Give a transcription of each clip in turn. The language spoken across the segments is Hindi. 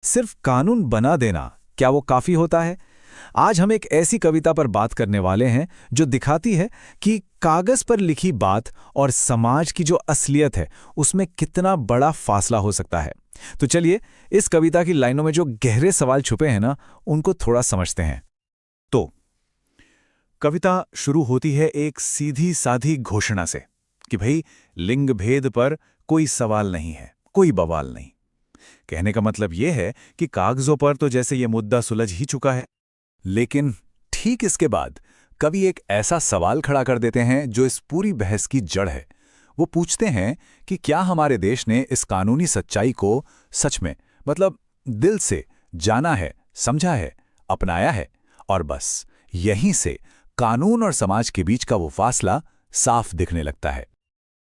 सिर्फ कानून बना देना, क्या वो काफी होता है? आज हम एक ऐसी कविता पर बात करने वाले हैं जो दिखाती है कि कागज पर लिखी बात और समाज की जो असलियत है उसमें कितना बड़ा फासला हो सकता है। तो चलिए इस कविता की लाइनों में जो गहरे सवाल छुपे हैं ना, उनको थोड़ा समझते हैं। तो कविता शुरू होती है एक सीधी साधी घोषणा से कि भाई लिंग भेद पर कोई सवाल नहीं है, कोई बवाल नहीं। कहने का मतलब यह है कि कागजों पर तो जैसे ये मुद्दा सुलझ ही चुका है, लेकिन ठीक इसके बाद कवि एक ऐसा सवाल खड़ा कर देते हैं जो इस पूरी बहस की जड़ है। वो पूछते हैं कि क्या हमारे देश ने इस कानूनी सच्चाई को सच में, मतलब दिल से जाना है, समझा है, अपनाया है? और बस यहीं से कानून और समाज के बीच का वो फासला साफ दिखने लगता है।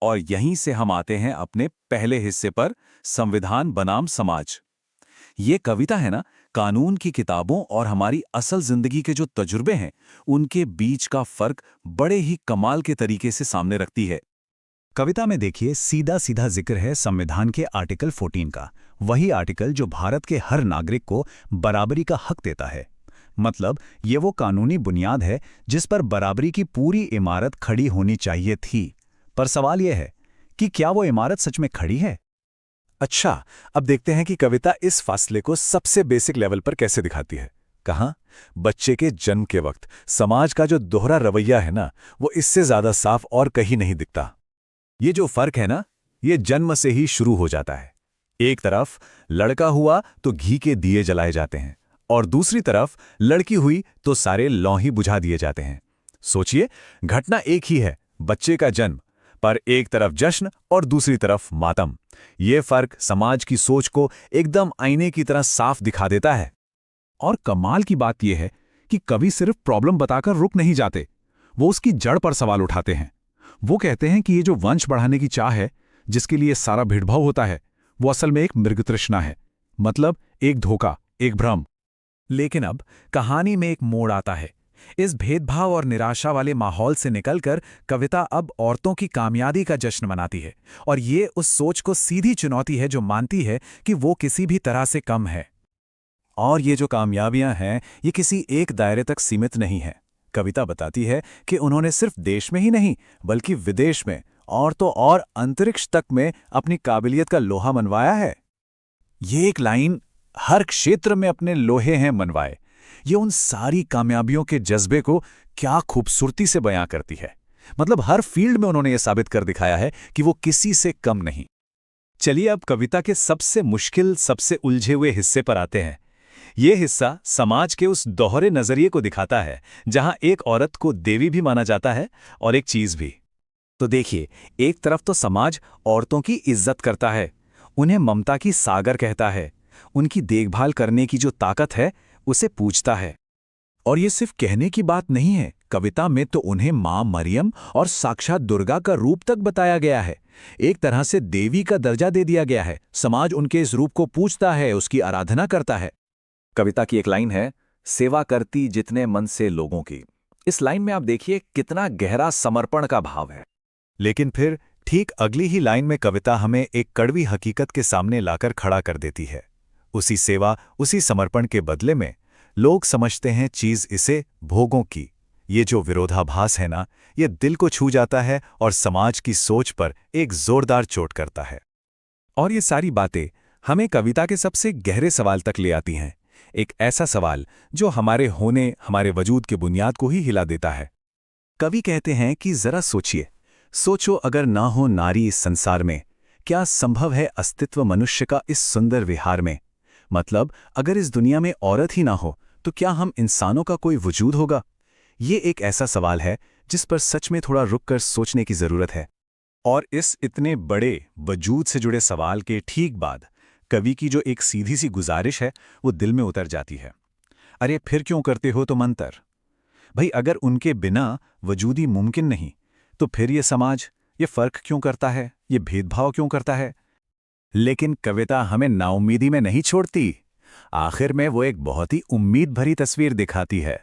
और यहीं से हम आते हैं अपने पहले हिस्से पर, संविधान बनाम समाज। ये कविता है ना, कानून की किताबों और हमारी असल जिंदगी के जो तजुर्बे हैं उनके बीच का फर्क बड़े ही कमाल के तरीके से सामने रखती है। कविता में देखिए सीधा सीधा जिक्र है संविधान के आर्टिकल 14 का, वही आर्टिकल जो भारत के हर नागरिक को बराबरी का हक देता है। मतलब ये वो कानूनी बुनियाद है जिस पर बराबरी की पूरी इमारत खड़ी होनी चाहिए थी। पर सवाल यह है कि क्या वो इमारत सच में खड़ी है? अच्छा, अब देखते हैं कि कविता इस फासले को सबसे बेसिक लेवल पर कैसे दिखाती है। कहाँ? बच्चे के जन्म के वक्त समाज का जो दोहरा रवैया है ना, वो इससे ज्यादा साफ और कहीं नहीं दिखता। ये जो फर्क है ना, ये जन्म से ही शुरू हो जाता है। एक तरफ लड़का हुआ तो घी के दिए जलाए जाते हैं, और दूसरी तरफ लड़की हुई तो सारे लौही बुझा दिए जाते हैं। सोचिए, घटना एक ही है, बच्चे का जन्म, पर एक तरफ जश्न और दूसरी तरफ मातम। ये फर्क समाज की सोच को एकदम आईने की तरह साफ दिखा देता है। और कमाल की बात यह है कि कवि सिर्फ प्रॉब्लम बताकर रुक नहीं जाते, वो उसकी जड़ पर सवाल उठाते हैं। वो कहते हैं कि ये जो वंश बढ़ाने की चाह है, जिसके लिए सारा भेदभाव होता है, वो असल में एक मृगतृष्णा है, मतलब एक धोखा, एक भ्रम। लेकिन अब कहानी में एक मोड़ आता है। इस भेदभाव और निराशा वाले माहौल से निकलकर कविता अब औरतों की कामयाबी का जश्न मनाती है, और ये उस सोच को सीधी चुनौती है जो मानती है कि वो किसी भी तरह से कम है। और ये जो कामयाबियां हैं, ये किसी एक दायरे तक सीमित नहीं है। कविता बताती है कि उन्होंने सिर्फ देश में ही नहीं, बल्कि विदेश में और तो और अंतरिक्ष तक में अपनी काबिलियत का लोहा मनवाया है। ये एक लाइन, हर क्षेत्र में अपने लोहे हैं मनवाए, ये उन सारी कामयाबियों के जज्बे को क्या खूबसूरती से बयां करती है। मतलब हर फील्ड में उन्होंने ये साबित कर दिखाया है कि वो किसी से कम नहीं। चलिए अब कविता के सबसे मुश्किल, सबसे उलझे हुए हिस्से पर आते हैं। ये हिस्सा समाज के उस दोहरे नजरिए को दिखाता है जहां एक औरत को देवी भी माना जाता है और एक चीज भी। तो देखिए, एक तरफ तो समाज औरतों की इज्जत करता है, उन्हें ममता की सागर कहता है, उनकी देखभाल करने की जो ताकत है उसे पूछता है। और ये सिर्फ कहने की बात नहीं है, कविता में तो उन्हें मां मरियम और साक्षात दुर्गा का रूप तक बताया गया है। एक तरह से देवी का दर्जा दे दिया गया है। समाज उनके इस रूप को पूछता है, उसकी आराधना करता है। कविता की एक लाइन है, सेवा करती जितने मन से लोगों की। इस लाइन में आप देखिए कितना गहरा समर्पण का भाव है। लेकिन फिर ठीक अगली ही लाइन में कविता हमें एक कड़वी हकीकत के सामने लाकर खड़ा कर देती है। उसी सेवा, उसी समर्पण के बदले में लोग समझते हैं चीज इसे भोगों की। ये जो विरोधाभास है ना, ये दिल को छू जाता है और समाज की सोच पर एक जोरदार चोट करता है। और ये सारी बातें हमें कविता के सबसे गहरे सवाल तक ले आती हैं। एक ऐसा सवाल जो हमारे होने, हमारे वजूद के बुनियाद को ही हिला देता है। कवि कहते हैं कि जरा सोचिए, सोचो अगर ना हो नारी इस संसार में, क्या संभव है अस्तित्व मनुष्य का इस सुंदर विहार में? मतलब अगर इस दुनिया में औरत ही ना हो तो क्या हम इंसानों का कोई वजूद होगा? ये एक ऐसा सवाल है जिस पर सच में थोड़ा रुककर सोचने की जरूरत है। और इस इतने बड़े वजूद से जुड़े सवाल के ठीक बाद कवि की जो एक सीधी सी गुजारिश है वो दिल में उतर जाती है। अरे फिर क्यों करते हो तुम अंतर? भाई अगर उनके बिना वजूदी मुमकिन नहीं, तो फिर ये समाज ये फर्क क्यों करता है, ये भेदभाव क्यों करता है? लेकिन कविता हमें नाउम्मीदी में नहीं छोड़ती। आखिर में वो एक बहुत ही उम्मीद भरी तस्वीर दिखाती है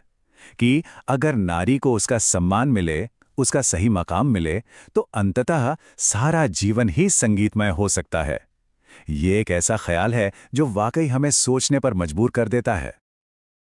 कि अगर नारी को उसका सम्मान मिले, उसका सही मकाम मिले, तो अंततः सारा जीवन ही संगीतमय हो सकता है। ये एक ऐसा ख्याल है जो वाकई हमें सोचने पर मजबूर कर देता है।